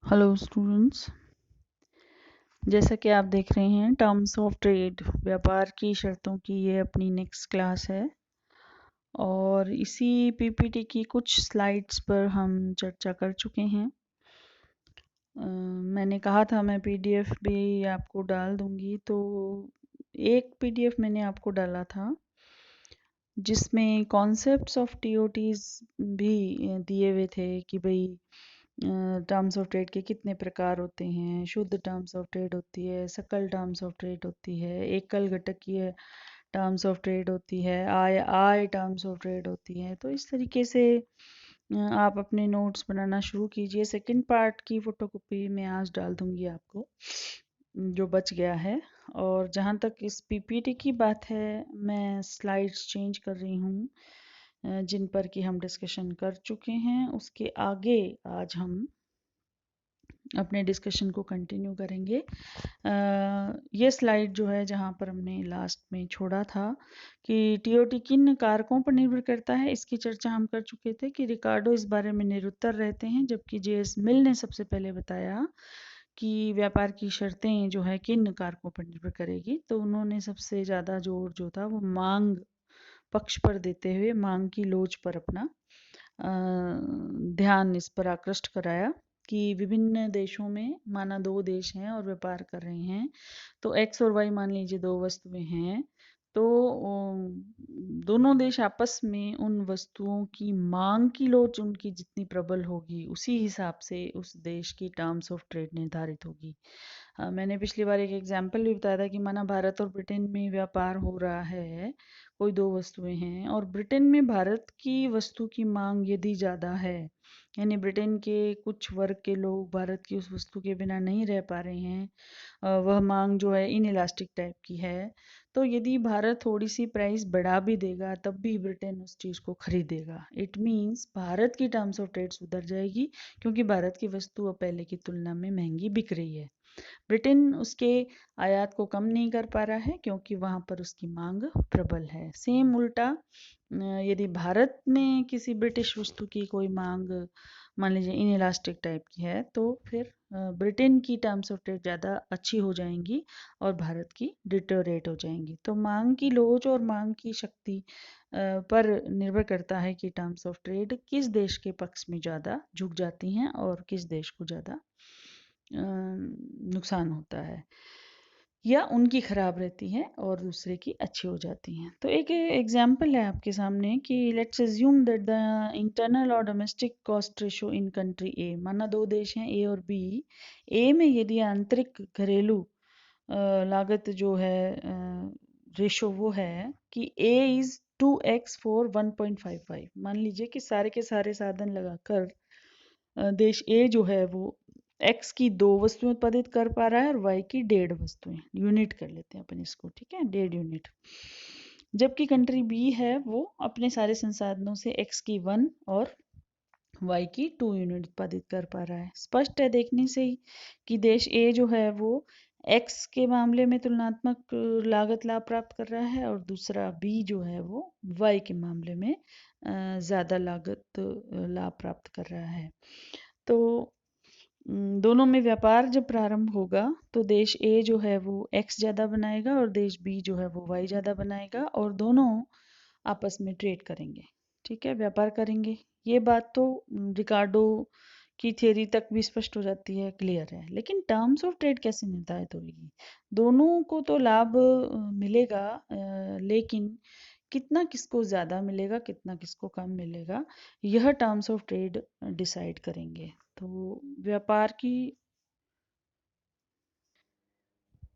Hello students, जैसा कि आप देख रहे हैं टर्म्स ऑफ ट्रेड व्यापार की शर्तों की ये अपनी नेक्स्ट क्लास है और इसी पीपीटी की कुछ स्लाइड्स पर हम चर्चा कर चुके हैं। मैंने कहा था मैं पीडीएफ भी आपको डाल दूंगी, तो एक पीडीएफ मैंने आपको डाला था जिसमें कॉन्सेप्ट्स ऑफ टीओटीज भी दिए हुए थे कि भाई टर्म्स ऑफ ट्रेड के कितने प्रकार होते हैं। शुद्ध टर्म्स ऑफ ट्रेड होती है, सकल टर्म्स ऑफ ट्रेड होती है, एकल घटकीय टर्म्स ऑफ ट्रेड होती है, आय आय टर्म्स ऑफ ट्रेड होती है। तो इस तरीके से आप अपने नोट्स बनाना शुरू कीजिए। सेकंड पार्ट की फोटोकॉपी मैं आज डाल दूंगी आपको, जो बच गया है। और जहाँ तक इस पीपीटी की बात है, मैं स्लाइड्स चेंज कर रही हूँ जिन पर कि हम डिस्कशन कर चुके हैं। उसके आगे आज हम अपने डिस्कशन को कंटिन्यू करेंगे। ये स्लाइड जो है जहाँ पर हमने लास्ट में छोड़ा था कि टीओटी किन कारकों पर निर्भर करता है, इसकी चर्चा हम कर चुके थे कि रिकार्डो इस बारे में निरुत्तर रहते हैं, जबकि जेएस मिल ने सबसे पहले बताया कि व्यापार की शर्तें जो है किन कारकों पर निर्भर करेगी। तो उन्होंने सबसे ज़्यादा जोर जो था वो मांग पक्ष पर देते हुए मांग की लोच पर अपना ध्यान इस पर आकृष्ट कराया कि विभिन्न देशों में माना दो देश हैं और व्यापार कर रहे हैं, तो एक्स और वाई मान लीजिए दो वस्तुएं हैं, तो दोनों देश आपस में उन वस्तुओं की मांग की लोच उनकी जितनी प्रबल होगी उसी हिसाब से उस देश की टर्म्स ऑफ ट्रेड निर्धारित होगी। मैंने पिछली बार एक एग्जाम्पल भी बताया था कि माना भारत और ब्रिटेन में व्यापार हो रहा है, कोई दो वस्तुएं हैं और ब्रिटेन में भारत की वस्तु की मांग यदि ज़्यादा है, यानी ब्रिटेन के कुछ वर्ग के लोग भारत की उस वस्तु के बिना नहीं रह पा रहे हैं, वह मांग जो है इनइलास्टिक टाइप की है, तो यदि भारत थोड़ी सी प्राइस बढ़ा भी देगा तब भी ब्रिटेन उस चीज़ को खरीदेगा। इट मीन्स भारत की टर्म्स ऑफ ट्रेड सुधर जाएगी क्योंकि भारत की वस्तु अब पहले की तुलना में महंगी बिक रही है। ब्रिटेन उसके आयात को कम नहीं कर पा रहा है क्योंकि वहां पर उसकी मांग प्रबल है। सेम उल्टा यदि भारत में किसी ब्रिटिश वस्तु की कोई मांग मान लीजिए इनइलास्टिक टाइप की है, तो फिर ब्रिटेन की टर्म्स ऑफ ट्रेड ज़्यादा अच्छी हो जाएंगी और भारत की डिटोरेट हो जाएंगी। तो मांग की लोच और मांग की शक्ति पर निर्भर करता है कि टर्म्स ऑफ ट्रेड किस देश के पक्ष में ज़्यादा झुक जाती हैं और किस देश को ज़्यादा नुकसान होता है या उनकी खराब रहती है और दूसरे की अच्छी हो जाती हैं। तो एक एग्जांपल है आपके सामने कि let's assume that the internal और domestic cost ratio in country A, माना दो देश हैं ए और बी। ए में यदि आंतरिक घरेलू लागत जो है रेशो वो है कि ए इज 2x फॉर 1.55। मान लीजिए कि सारे के सारे साधन लगाकर देश ए जो है वो एक्स की दो वस्तुएं उत्पादित कर पा रहा है और वाई की 1.5 वस्तुएं, यूनिट कर लेते हैं अपन इसको, ठीक है, 1.5 यूनिट। जबकि कंट्री बी है वो अपने सारे संसाधनों से एक्स की 1 और वाई की 2 यूनिट उत्पादित कर पा रहा है। स्पष्ट है देखने से ही कि देश ए जो है वो एक्स के मामले में तुलनात्मक लागत लाभ प्राप्त कर रहा है और दूसरा बी जो है वो वाई के मामले में ज़्यादा लागत लाभ प्राप्त कर रहा है। तो दोनों में व्यापार जब प्रारंभ होगा तो देश ए जो है वो एक्स ज़्यादा बनाएगा और देश बी जो है वो वाई ज़्यादा बनाएगा और दोनों आपस में ट्रेड करेंगे, ठीक है, व्यापार करेंगे। ये बात तो रिकार्डो की थ्योरी तक भी स्पष्ट हो जाती है, क्लियर है। लेकिन टर्म्स ऑफ ट्रेड कैसे निर्धारित होगी? दोनों को तो लाभ मिलेगा, लेकिन कितना किसको ज़्यादा मिलेगा कितना किसको कम मिलेगा, यह टर्म्स ऑफ ट्रेड डिसाइड करेंगे। तो व्यापार की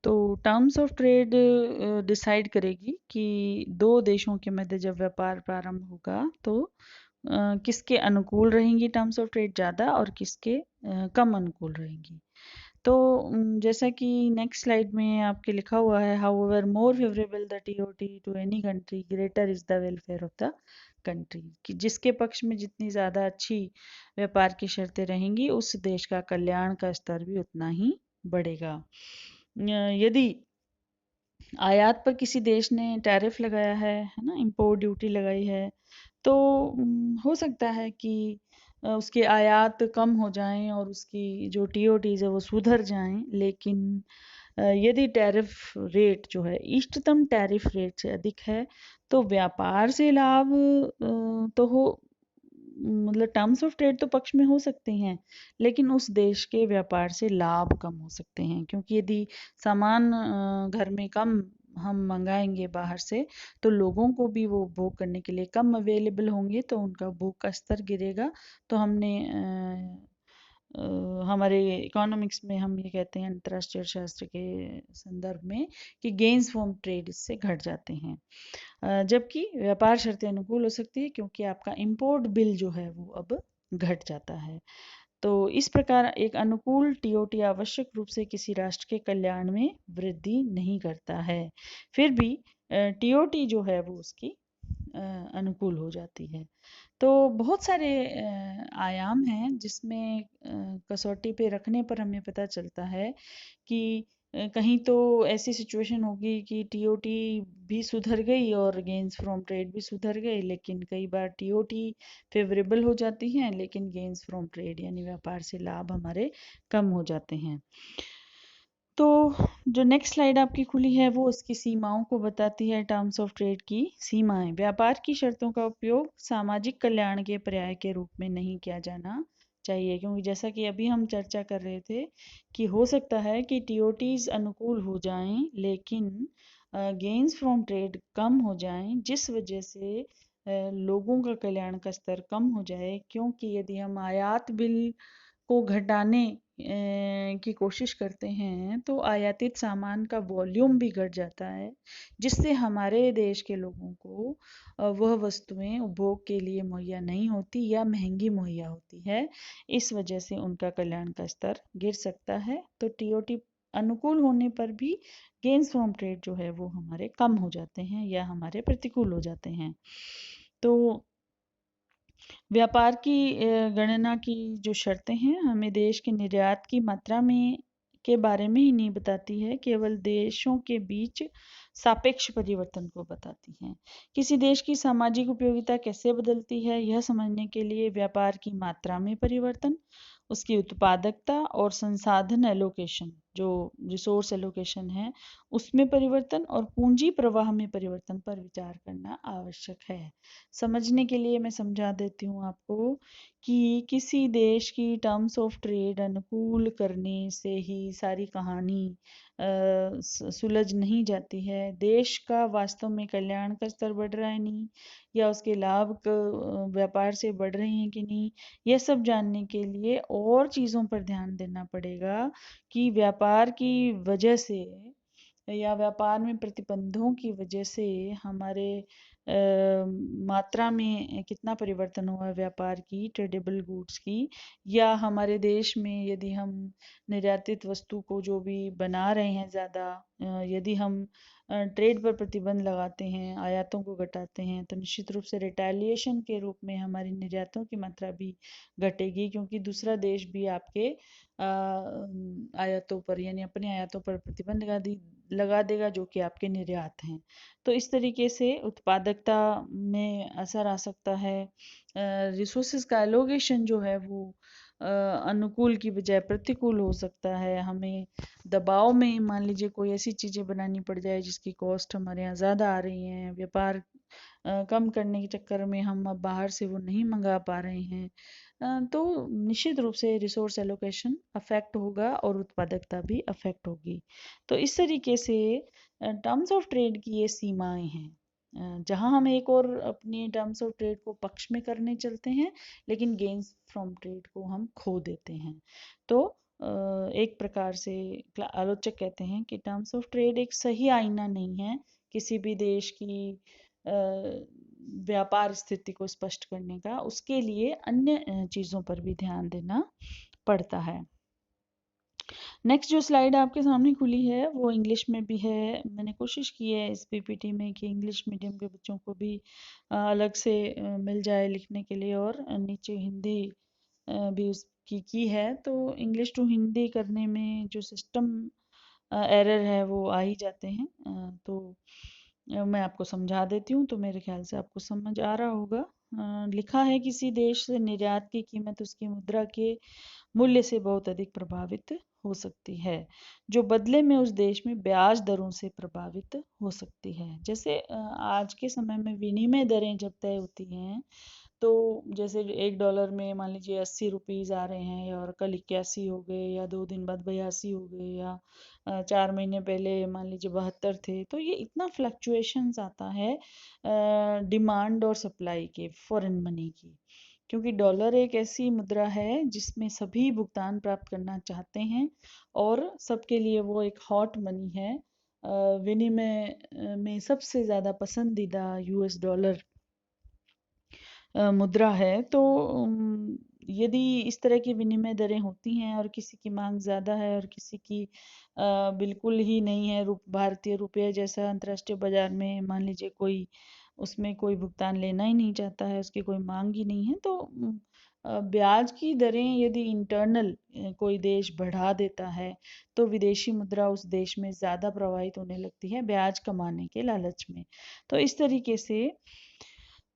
तो टर्म्स ऑफ ट्रेड डिसाइड करेगी कि दो देशों के मध्य जब व्यापार प्रारंभ होगा तो किसके अनुकूल रहेंगी टर्म्स ऑफ ट्रेड ज़्यादा और किसके कम अनुकूल रहेंगी। तो जैसा कि नेक्स्ट स्लाइड में आपके लिखा हुआ है, however more favourable the TOT to any country greater is the welfare of the country, कि जिसके पक्ष में जितनी ज़्यादा अच्छी व्यापार की शर्तें रहेंगी उस देश का कल्याण का स्तर भी उतना ही बढ़ेगा। यदि आयात पर किसी देश ने टैरिफ लगाया है ना, इम्पोर्ट ड्यूटी लगाई है, तो हो सकता है कि उसके आयात कम हो जाएं और उसकी जो टीओटीज है वो सुधर जाएं, लेकिन यदि टैरिफ रेट जो है इष्टतम टैरिफ रेट से अधिक है तो व्यापार से लाभ तो हो, मतलब टर्म्स ऑफ ट्रेड तो पक्ष में हो सकते हैं, लेकिन उस देश के व्यापार से लाभ कम हो सकते हैं, क्योंकि यदि सामान घर में कम हम मंगाएंगे बाहर से तो लोगों को भी वो उपभोग करने के लिए कम अवेलेबल होंगे, तो उनका उपभोग का स्तर गिरेगा। तो हमने हमारे इकोनॉमिक्स में हम ये कहते हैं अंतर्राष्ट्रीय शास्त्र के संदर्भ में कि गेन्स फ्रॉम ट्रेड इससे घट जाते हैं। जबकि व्यापार शर्तें अनुकूल हो सकती है क्योंकि आपका इंपोर्ट बिल जो है वो अब घट जाता है। तो इस प्रकार एक अनुकूल टीओटी आवश्यक रूप से किसी राष्ट्र के कल्याण में वृद्धि नहीं करता है, फिर भी टीओटी जो है वो उसकी अनुकूल हो जाती है। तो बहुत सारे आयाम हैं जिसमें कसौटी पे रखने पर हमें पता चलता है कि कहीं तो ऐसी सिचुएशन होगी कि टीओटी भी सुधर गई और गेन्स फ्रॉम ट्रेड भी सुधर गए, लेकिन कई बार टीओटी फेवरेबल हो जाती हैं लेकिन गेन्स फ्रॉम ट्रेड यानी व्यापार से लाभ हमारे कम हो जाते हैं। तो जो नेक्स्ट स्लाइड आपकी खुली है वो उसकी सीमाओं को बताती है। टर्म्स ऑफ ट्रेड की सीमाएं। व्यापार की शर्तों का उपयोग सामाजिक कल्याण के पर्याय के रूप में नहीं किया जाना चाहिए, क्योंकि जैसा कि अभी हम चर्चा कर रहे थे कि हो सकता है कि टीओटीज अनुकूल हो जाएं लेकिन गेन्स फ्रॉम ट्रेड कम हो जाएं, जिस वजह से लोगों का कल्याण का स्तर कम हो जाए, क्योंकि यदि हम आयात बिल को घटाने की कोशिश करते हैं तो आयातित सामान का वॉल्यूम भी घट जाता है, जिससे हमारे देश के लोगों को वह वस्तुएं उपभोग के लिए मुहैया नहीं होती या महंगी मुहैया होती है। इस वजह से उनका कल्याण का स्तर गिर सकता है। तो टीओटी अनुकूल होने पर भी गेन्स फ्रॉम ट्रेड जो है वो हमारे कम हो जाते हैं या हमारे प्रतिकूल हो जाते हैं। तो व्यापार की गणना की जो शर्तें हैं हमें देश के निर्यात की मात्रा में के बारे में ही नहीं बताती है, केवल देशों के बीच सापेक्ष परिवर्तन को बताती हैं। किसी देश की सामाजिक उपयोगिता कैसे बदलती है यह समझने के लिए व्यापार की मात्रा में परिवर्तन, उसकी उत्पादकता और संसाधन एलोकेशन जो रिसोर्स एलोकेशन है उसमें परिवर्तन और पूंजी प्रवाह में परिवर्तन पर विचार करना आवश्यक है। समझने के लिए मैं समझा देती हूँ आपको कि किसी देश की टर्म्स ऑफ ट्रेड अनुकूल करने से ही सारी कहानी सुलझ नहीं जाती है। देश का वास्तव में कल्याण का स्तर बढ़ रहा है नहीं, या उसके लाभ व्यापार से बढ़ रहे हैं कि नहीं, यह सब जानने के लिए और चीज़ों पर ध्यान देना पड़ेगा कि व्यापार की वजह से या व्यापार में प्रतिबंधों की वजह से हमारे मात्रा में कितना परिवर्तन हुआ है व्यापार की, ट्रेडेबल गुड्स की, या हमारे देश में यदि हम निर्यातित वस्तु को जो भी बना रहे हैं ज़्यादा, यदि हम ट्रेड पर प्रतिबंध लगाते हैं, आयातों को घटाते हैं, तो निश्चित रूप से रिटेलिएशन के रूप में हमारी निर्यातों की मात्रा भी घटेगी, क्योंकि दूसरा देश भी आपके आयातों पर यानी अपने आयातों पर प्रतिबंध लगा देगा जो कि आपके निर्यात हैं। तो इस तरीके से उत्पादकता में असर आ सकता है। रिसोर्सेज का एलोगेशन जो है वो अनुकूल की बजाय प्रतिकूल हो सकता है। हमें दबाव में मान लीजिए कोई ऐसी चीज़ें बनानी पड़ जाए जिसकी कॉस्ट हमारे यहाँ ज़्यादा आ रही हैं, व्यापार कम करने के चक्कर में हम अब बाहर से वो नहीं मंगा पा रहे हैं, तो निश्चित रूप से रिसोर्स एलोकेशन अफेक्ट होगा और उत्पादकता भी अफेक्ट होगी। तो इस तरीके से टर्म्स ऑफ ट्रेड की ये सीमाएं हैं, जहां हम एक और अपनी टर्म्स ऑफ ट्रेड को पक्ष में करने चलते हैं लेकिन गेन्स फ्रॉम ट्रेड को हम खो देते हैं। तो एक प्रकार से आलोचक कहते हैं कि टर्म्स ऑफ ट्रेड एक सही आईना नहीं है किसी भी देश की व्यापार स्थिति को स्पष्ट करने का, उसके लिए अन्य चीज़ों पर भी ध्यान देना पड़ता है। नेक्स्ट जो स्लाइड आपके सामने खुली है वो इंग्लिश में भी है। मैंने कोशिश की है इस पीपीटी में कि इंग्लिश मीडियम के बच्चों को भी अलग से मिल जाए लिखने के लिए, और नीचे हिंदी भी उसकी की है। तो इंग्लिश टू हिंदी करने में जो सिस्टम एरर है वो आ ही जाते हैं। तो मैं आपको समझा देती हूँ, तो मेरे ख्याल से आपको समझ आ रहा होगा। लिखा है किसी देश से निर्यात की कीमत उसकी मुद्रा के मूल्य से बहुत अधिक प्रभावित हो सकती है, जो बदले में उस देश में ब्याज दरों से प्रभावित हो सकती है। जैसे आज के समय में विनिमय दरें जब तय होती हैं, तो जैसे $1 में मान लीजिए 80 रुपीज़ आ रहे हैं और कल 81 हो गए, या 2 दिन बाद 82 हो गए, या 4 महीने पहले मान लीजिए 72 थे। तो ये इतना फ्लक्चुएशंस आता है डिमांड और सप्लाई के, फॉरेन मनी की, क्योंकि डॉलर एक ऐसी मुद्रा है जिसमें सभी भुगतान प्राप्त करना चाहते हैं और सबके लिए वो एक हॉट मनी है। विनिमय में सबसे ज़्यादा पसंदीदा US डॉलर मुद्रा है। तो यदि इस तरह की विनिमय दरें होती हैं और किसी की मांग ज़्यादा है और किसी की बिल्कुल ही नहीं है, भारतीय रुपये जैसा अंतर्राष्ट्रीय बाजार में मान लीजिए कोई उसमें कोई भुगतान लेना ही नहीं चाहता है, उसकी कोई मांग ही नहीं है, तो ब्याज की दरें यदि इंटरनल कोई देश बढ़ा देता है, तो विदेशी मुद्रा उस देश में ज़्यादा प्रवाहित होने लगती है ब्याज कमाने के लालच में। तो इस तरीके से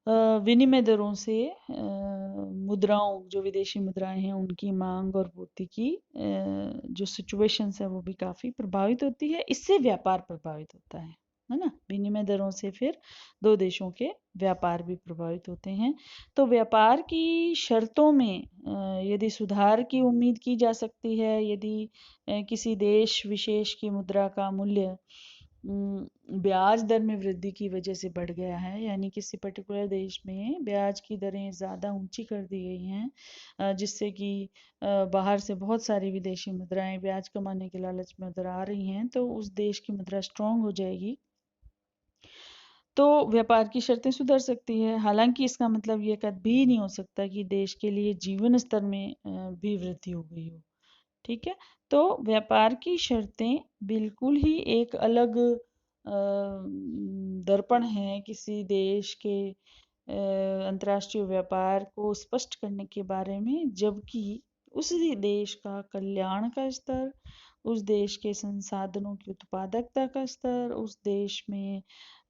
विनिमय दरों से मुद्राओं, जो विदेशी मुद्राएं हैं, उनकी मांग और पूर्ति की जो सिचुएशंस है वो भी काफ़ी प्रभावित होती है। इससे व्यापार प्रभावित होता है ना। विनिमय दरों से फिर दो देशों के व्यापार भी प्रभावित होते हैं। तो व्यापार की शर्तों में यदि सुधार की उम्मीद की जा सकती है, यदि किसी देश विशेष की मुद्रा का मूल्य ब्याज दर में वृद्धि की वजह से बढ़ गया है, यानी किसी पर्टिकुलर देश में ब्याज की दरें ज़्यादा ऊंची कर दी गई हैं, जिससे कि बाहर से बहुत सारी विदेशी मुद्राएं ब्याज कमाने के लालच में उधर आ रही हैं, तो उस देश की मुद्रा स्ट्रांग हो जाएगी, तो व्यापार की शर्तें सुधर सकती है। हालांकि इसका मतलब ये कभी नहीं हो सकता कि देश के लिए जीवन स्तर में भी वृद्धि हो गई हो। ठीक है। तो व्यापार की शर्तें बिल्कुल ही एक अलग दर्पण है किसी देश के अंतर्राष्ट्रीय व्यापार को स्पष्ट करने के बारे में, जबकि उसी देश का कल्याण का स्तर, उस देश के संसाधनों की उत्पादकता का स्तर, उस देश में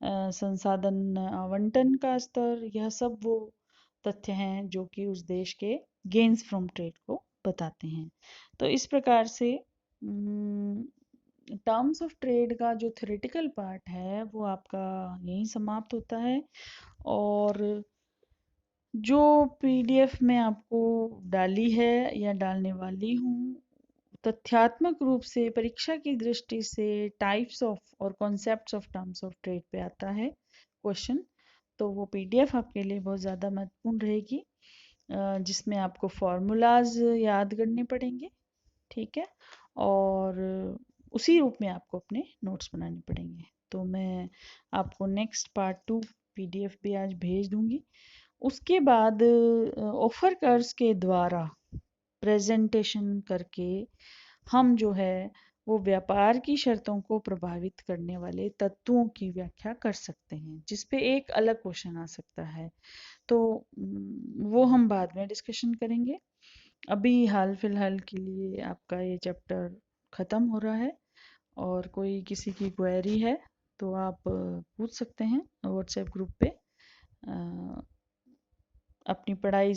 संसाधन आवंटन का स्तर, यह सब वो तथ्य हैं जो कि उस देश के गेन्स फ्रॉम ट्रेड को बताते हैं। तो इस प्रकार से टर्म्स ऑफ ट्रेड का जो थ्योरेटिकल पार्ट है वो आपका यहीं समाप्त होता है, और जो पीडीएफ में आपको डाली है या डालने वाली हूँ, तथ्यात्मक रूप से परीक्षा की दृष्टि से टाइप्स ऑफ और concepts of terms of trade पे आता है क्वेश्चन। तो वो पीडीएफ आपके लिए बहुत ज़्यादा महत्वपूर्ण रहेगी, जिसमें आपको फॉर्मूलाज याद करने पड़ेंगे। ठीक है। और उसी रूप में आपको अपने नोट्स बनाने पड़ेंगे। तो मैं आपको नेक्स्ट पार्ट 2 पीडीएफ भी आज भेज दूंगी। उसके बाद ऑफर कर्स के द्वारा प्रेजेंटेशन करके हम जो है वो व्यापार की शर्तों को प्रभावित करने वाले तत्वों की व्याख्या कर सकते हैं, जिसपे एक अलग क्वेश्चन आ सकता है। तो वो हम बाद में डिस्कशन करेंगे। अभी हाल फिलहाल के लिए आपका ये चैप्टर ख़त्म हो रहा है, और कोई किसी की क्वेरी है तो आप पूछ सकते हैं व्हाट्सएप ग्रुप पे। अपनी पढ़ाई